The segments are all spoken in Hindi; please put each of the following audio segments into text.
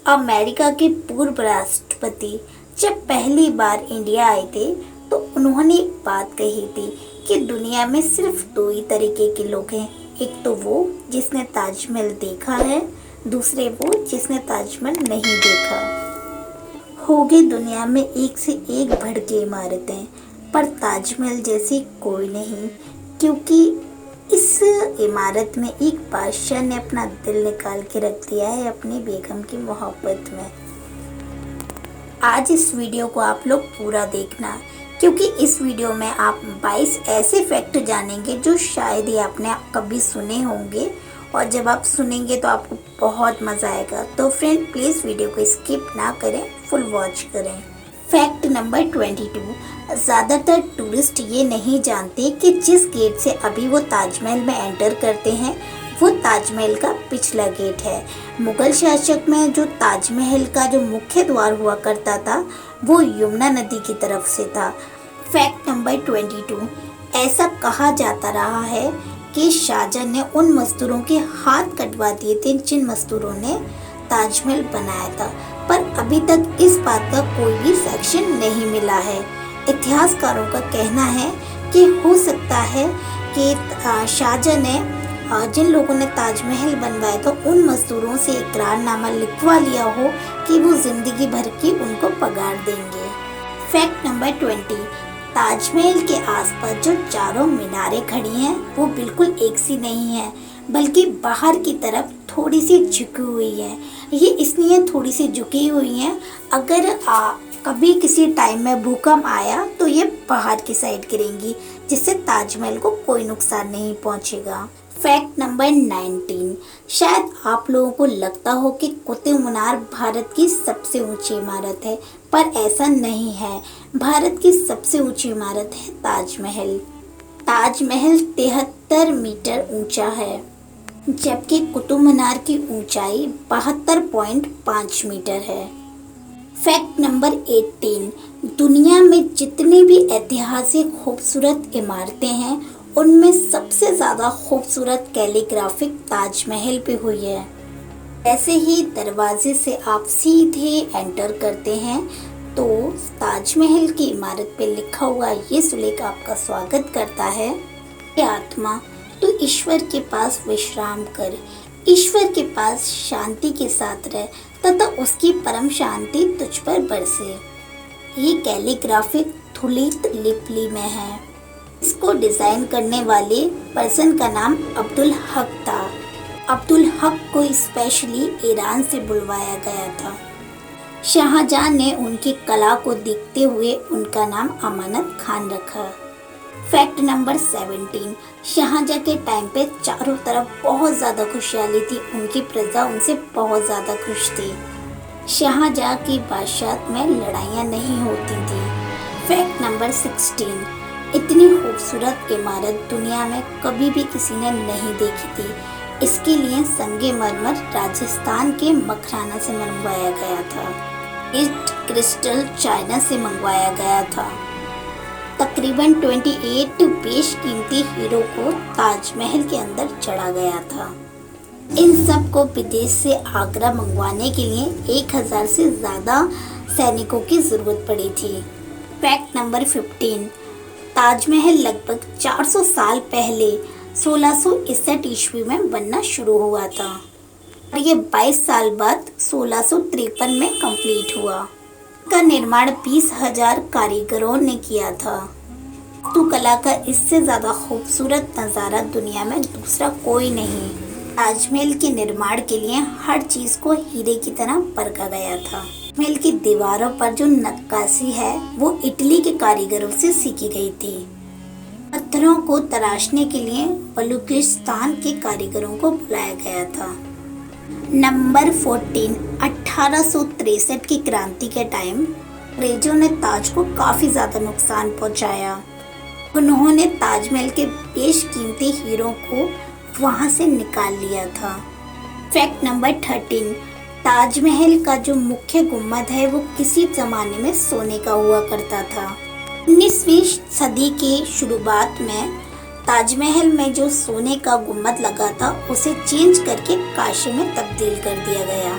अमेरिका के पूर्व राष्ट्रपति जब पहली बार इंडिया आए थे तो उन्होंने एक बात कही थी कि दुनिया में सिर्फ दो ही तरीके के लोग हैं। एक तो वो जिसने ताजमहल देखा है, दूसरे वो जिसने ताजमहल नहीं देखा। होगी दुनिया में एक से एक बढ़ के इमारतें, पर ताजमहल जैसी कोई नहीं, क्योंकि इस इमारत में एक बादशाह ने अपना दिल निकाल के रख दिया है अपनी बेगम की मोहब्बत में। आज इस वीडियो को आप लोग पूरा देखना, क्योंकि इस वीडियो में आप 22 ऐसे फैक्ट जानेंगे जो शायद ही आपने कभी सुने होंगे, और जब आप सुनेंगे तो आपको बहुत मज़ा आएगा। तो फ्रेंड प्लीज़ वीडियो को स्किप ना करें, फुल वॉच करें। फैक्ट नंबर 22, ज़्यादातर टूरिस्ट ये नहीं जानते कि जिस गेट से अभी वो ताजमहल में एंटर करते हैं वो ताजमहल का पिछला गेट है। मुगल शासक में जो ताजमहल का जो मुख्य द्वार हुआ करता था वो यमुना नदी की तरफ से था। फैक्ट नंबर 22, ऐसा कहा जाता रहा है कि शाहजहां ने उन मजदूरों के हाथ कटवा दिए थे जिन मजदूरों ने ताजमहल बनाया था, पर अभी तक इस बात का कोई भी सेक्शन नहीं मिला है। इतिहासकारों का कहना है कि हो सकता है कि शाहजहां ने जिन लोगों ने ताजमहल बनवाया तो उन मजदूरों से इकरारनामा लिखवा लिया हो कि वो जिंदगी भर की उनको पगार देंगे। फैक्ट नंबर 20, ताजमहल के आसपास जो चारों मीनारें खड़ी हैं वो बिल्कुल एक सी नहीं है, बल्कि बाहर की तरफ थोड़ी सी झुकी हुई है। ये इसलिए थोड़ी सी झुकी हुई हैं, अगर कभी किसी टाइम में भूकंप आया तो ये बाहर की साइड गिरेंगी, जिससे ताजमहल को कोई नुकसान नहीं पहुंचेगा। फैक्ट नंबर 19, शायद आप लोगों को लगता हो कि कुतुब मीनार भारत की सबसे ऊंची इमारत है, पर ऐसा नहीं है। भारत की सबसे ऊंची इमारत है ताजमहल। ताजमहल 73 मीटर ऊंचा है, जबकि कुतुब मीनार की ऊंचाई 72.5 मीटर है। फैक्ट नंबर 18, दुनिया में जितनी भी ऐतिहासिक खूबसूरत इमारतें हैं उनमें सबसे ज़्यादा खूबसूरत कैलीग्राफिक ताजमहल पे हुई है। ऐसे ही दरवाजे से आप सीधे एंटर करते हैं तो ताजमहल की इमारत पे लिखा हुआ ये सुलेख आपका स्वागत करता है। ये आत्मा तो ईश्वर के पास विश्राम कर, ईश्वर के पास शांति के साथ रह तथा उसकी परम शांति तुझ पर बरसे। ये कैलीग्राफिक थुलित लिपि में है। इसको डिज़ाइन करने वाले पर्सन का नाम अब्दुल हक था। अब्दुल हक को स्पेशली ईरान से बुलवाया गया था। शाहजहां ने उनकी कला को देखते हुए उनका नाम अमानत खान रखा। फैक्ट नंबर 17, शाहजहां के टाइम पे चारों तरफ बहुत ज़्यादा खुशहाली थी, उनकी प्रजा उनसे बहुत ज़्यादा खुश थी। शाहजहां की बादशाहत में लड़ाइयाँ नहीं होती थी। फैक्ट नंबर 16, इतनी खूबसूरत इमारत दुनिया में कभी भी किसी ने नहीं देखी थी। इसके लिए संगमरमर राजस्थान के मखराना से मंगवाया गया था। इट क्रिस्टल चाइना से मंगवाया गया था। तकरीबन 28 बेशकीमती हीरो को ताजमहल के अंदर चढ़ा गया था। इन सब को विदेश से आगरा मंगवाने के लिए 1000 से ज़्यादा सैनिकों की ज़रूरत पड़ी थी। फैक्ट नंबर 15, ताजमहल लगभग 400 साल पहले 1661 ईस्वी में बनना शुरू हुआ था और ये 22 साल बाद 1653 में कंप्लीट हुआ। का निर्माण 20,000 कारीगरों ने किया था। वास्तुकला का इससे ज़्यादा खूबसूरत नज़ारा दुनिया में दूसरा कोई नहीं। ताजमहल के निर्माण के लिए हर चीज़ को हीरे की तरह परखा गया था। महल की दीवारों पर जो नक्काशी है वो इटली के कारीगरों से सीखी गई थी। पत्थरों को तराशने के लिए बलूचिस्तान के कारीगरों को बुलाया गया था। नंबर 14, 1863 की क्रांति के टाइम अंग्रेजों ने ताज को काफ़ी ज़्यादा नुकसान पहुंचाया। उन्होंने ताजमहल के बेशकीमती हीरों को वहां से निकाल लिया था। फैक्ट नंबर 13, ताजमहल का जो मुख्य गुम्बद है वो किसी ज़माने में सोने का हुआ करता था। 19वीं सदी के शुरुआत में ताजमहल में जो सोने का गुम्बद लगा था उसे चेंज करके कांसे में तब्दील कर दिया गया।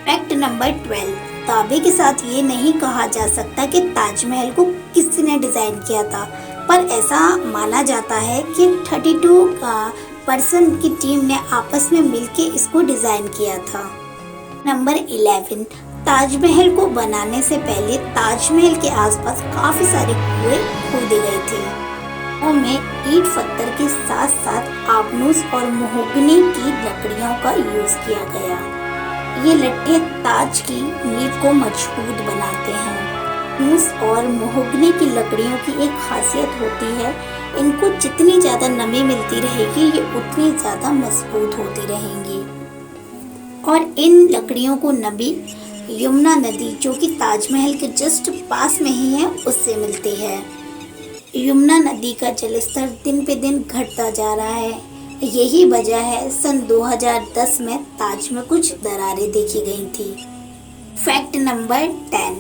फैक्ट नंबर 12, दावे के साथ ये नहीं कहा जा सकता कि ताजमहल को किसने डिजाइन किया था, पर ऐसा माना जाता है कि 32 पर्सन की टीम ने आपस में मिलकर इसको डिजाइन किया था। नंबर 11, ताजमहल को बनाने से पहले ताजमहल के आसपास काफी सारे कुएं खोदे गए थे। उनमें ईंट पत्थर के साथ साथ आबनूस और महोगनी की लकड़ियों का यूज किया गया। ये लट्ठे ताज की नींव को मजबूत बनाते हैं। आबनूस और महोगनी की लकड़ियों की एक खासियत होती है, इनको जितनी ज्यादा नमी मिलती रहेगी ये उतनी ज्यादा मजबूत होती रहेंगी। और इन लकड़ियों को नमी यमुना नदी, जो कि ताजमहल के जस्ट पास में ही है, उससे मिलती है। यमुना नदी का जलस्तर दिन पे दिन घटता जा रहा है। यही वजह है सन 2010 में ताज में कुछ दरारें देखी गई थी। फैक्ट नंबर 10,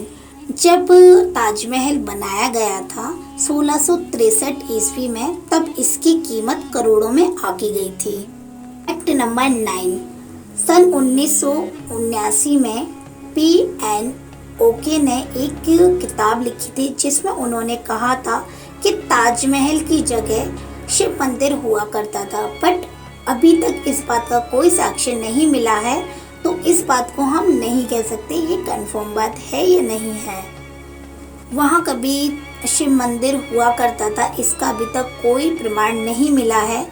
जब ताजमहल बनाया गया था 1663 ईस्वी में, तब इसकी कीमत करोड़ों में आकी गई थी। फैक्ट नंबर 9, सन 1979 में P.N. ओके ने एक किताब लिखी थी जिसमें उन्होंने कहा था कि ताजमहल की जगह शिव मंदिर हुआ करता था, बट अभी तक इस बात का कोई साक्ष्य नहीं मिला है, तो इस बात को हम नहीं कह सकते ये कंफर्म बात है या नहीं है। वहाँ कभी शिव मंदिर हुआ करता था, इसका अभी तक कोई प्रमाण नहीं मिला है,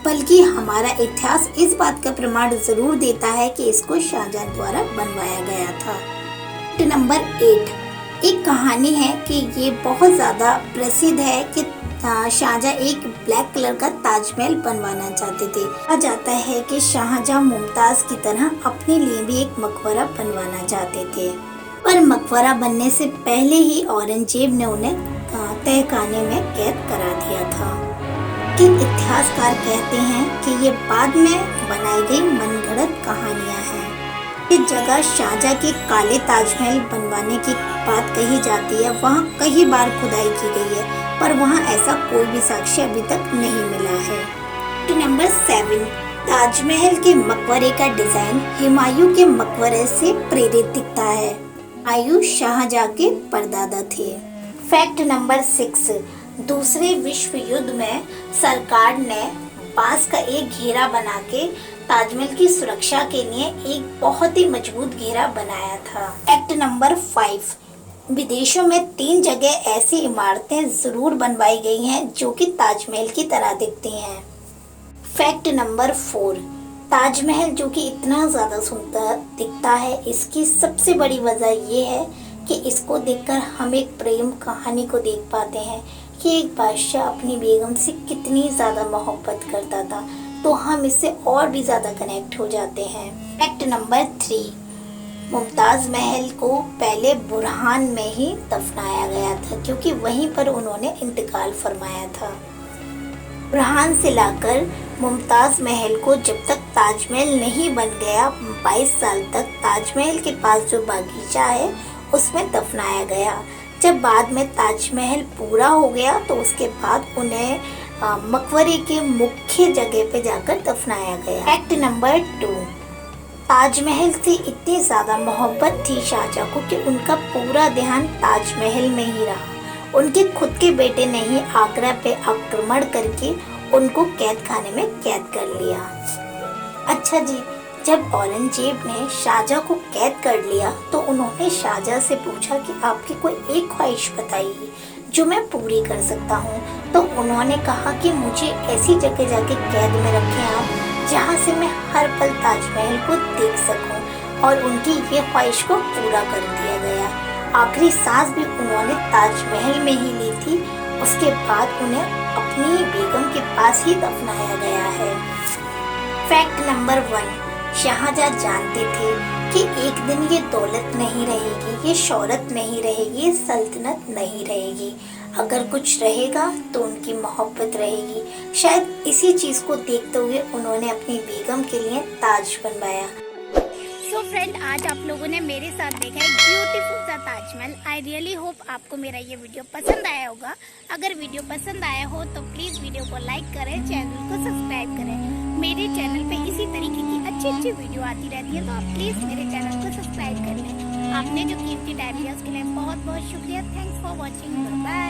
बल्कि हमारा इतिहास इस बात का प्रमाण जरूर देता है कि इसको शाहजहां द्वारा बनवाया गया था। नंबर 8, एक कहानी है कि ये बहुत ज़्यादा प्रसिद्ध है कि शाहजहां एक ब्लैक कलर का ताजमहल बनवाना चाहते थे। कहा जाता है कि शाहजहां मुमताज की तरह अपने लिए भी एक मकबरा बनवाना चाहते थे, पर मकबरा बनने से पहले ही औरंगजेब ने उन्हें तहखाने में कैद करा दिया था। कि इतिहासकार कहते हैं कि ये बाद में बनाई गई मनगढ़ंत कहानियां हैं। इस जगह शाहजहां के काले ताजमहल बनवाने की बात कही जाती है, वहाँ कई बार खुदाई की गई है, पर वहाँ ऐसा कोई भी साक्ष्य अभी तक नहीं मिला है। नंबर 7, ताजमहल के मकबरे का डिजाइन हुमायूं के मकबरे से प्रेरित दिखता है। हुमायूं शाहजहां के परदादा थे। फैक्ट नंबर 6, दूसरे विश्व युद्ध में सरकार ने बांस का एक घेरा बना के ताजमहल की सुरक्षा के लिए एक बहुत ही मजबूत घेरा बनाया था। फैक्ट नंबर 5, विदेशों में 3 जगह ऐसी इमारतें जरूर बनवाई गई हैं जो कि ताजमहल की तरह दिखती हैं। फैक्ट नंबर 4, ताजमहल जो कि इतना ज़्यादा सुंदर दिखता है, इसकी सबसे बड़ी वजह ये है कि इसको देखकर हम एक प्रेम कहानी को देख पाते हैं कि एक बादशाह अपनी बेगम से कितनी ज़्यादा मोहब्बत करता था, तो हम इससे और भी ज़्यादा कनेक्ट हो जाते हैं। फैक्ट नंबर 3, मुमताज़ महल को पहले बुरहान में ही दफनाया गया था क्योंकि वहीं पर उन्होंने इंतकाल फरमाया था। बुरहान से लाकर मुमताज़ महल को जब तक ताजमहल नहीं बन गया 22 साल तक ताजमहल के पास जो बागीचा है उसमें दफनाया गया। जब बाद में ताजमहल पूरा हो गया तो उसके बाद उन्हें मकबरे के मुख्य जगह पे जाकर दफनाया गया। फैक्ट नंबर 2, ताजमहल से इतनी ज़्यादा मोहब्बत थी शाहजहां को कि उनका पूरा ध्यान ताजमहल में ही रहा। उनके खुद के बेटे ने ही आगरा पे आक्रमण करके उनको कैद खाने में कैद कर लिया। अच्छा जी, जब औरंगजेब ने शाहजहां को कैद कर लिया तो उन्होंने शाहजहां से पूछा कि आपकी कोई एक ख्वाहिश बताइए जो मैं पूरी कर सकता हूँ। तो उन्होंने कहा कि मुझे ऐसी जगह जाके कैद में रखें आप जहाँ से मैं हर पल ताजमहल को देख सकूं, और उनकी ये ख्वाहिश को पूरा कर दिया गया। आखिरी सांस भी उन्होंने ताजमहल में ही ली थी। उसके बाद उन्हें अपनी बेगम के पास ही दफनाया गया है। फैक्ट नंबर 1, शाहजहां जानते थे कि एक दिन ये दौलत नहीं रहेगी, ये शोहरत नहीं रहेगी, ये सल्तनत नहीं रहेगी। अगर कुछ रहेगा तो उनकी मोहब्बत रहेगी। शायद इसी चीज़ को देखते हुए उन्होंने अपनी बेगम के लिए ताज बनवाया। सो फ्रेंड, आज आप लोगों ने मेरे साथ देखा है ब्यूटीफुल सा ताजमहल। आई रियली होप आपको मेरा ये वीडियो पसंद आया होगा। अगर वीडियो पसंद आया हो तो प्लीज़ वीडियो को लाइक करें, चैनल को सब्सक्राइब करें। मेरे चैनल पे इसी तरीके की अच्छी वीडियो आती रहती है, तो आप प्लीज़ मेरे चैनल को सब्सक्राइब करें। आइडियाज़ के लिए बहुत बहुत शुक्रिया। Thanks for watching, bye.